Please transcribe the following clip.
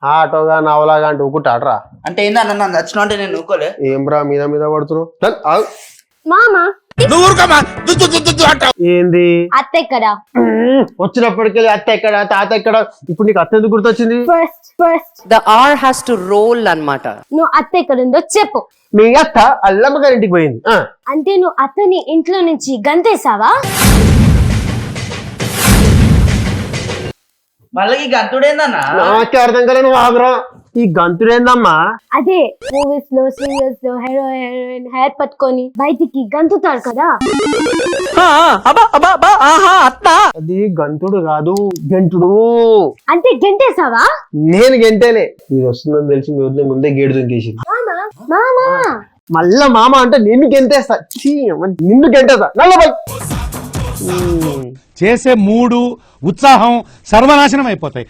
ఆటోగా నవలాగా అంటే ఊకుంటాడరా. అంటే ఏందన్న నన్ను నచ్చిన అంటే నేను ఊకోలే. ఏం రా మీద మీద పడుతున్నావు? మామా ఏంది అత్త ఎక్కడ? వచ్చినప్పటికీ అత్త ఎక్కడ తాత ఎక్కడ? ఇప్పుడు నీకు అత్త ఎందుకు గుర్తొచ్చింది? First The R has to roll అన్నమాట. నువ్వు అత్త ఎక్కడుందో చెప్పు. మీ అత్త అల్లమ్మ గారి ఇంటికి పోయింది. అంటే నువ్వు అత్తని ఇంట్లో నుంచి గంతేసావా? మళ్ళీ ఈ గంతుడేందన్న? నాకే అర్థం కాలే, నువ్వు ఆగురా. ఈ గంతుడేందమ్మా? అదే మూవీస్ లో సీరియల్స్ లో హీరో హీరోయిన్ హెయిర్ పట్టుకొని బయటికి గంతుతారు కదా. అది గంతుడు కాదు, గంటుడు. అంటే గంటేసావా? నేను గంటేలే. ఇది వస్తుందని తెలిసి మీ వదిలే ముందే గేడు దుంకేసింది. మామా మళ్ళా మామ అంటే నిన్ను గెంటేస్తా. నిన్ను గెంటేస్తా. నల్లబై చేసే మూడు ఉత్సాహం సర్వనాశనం అయిపోతాయి.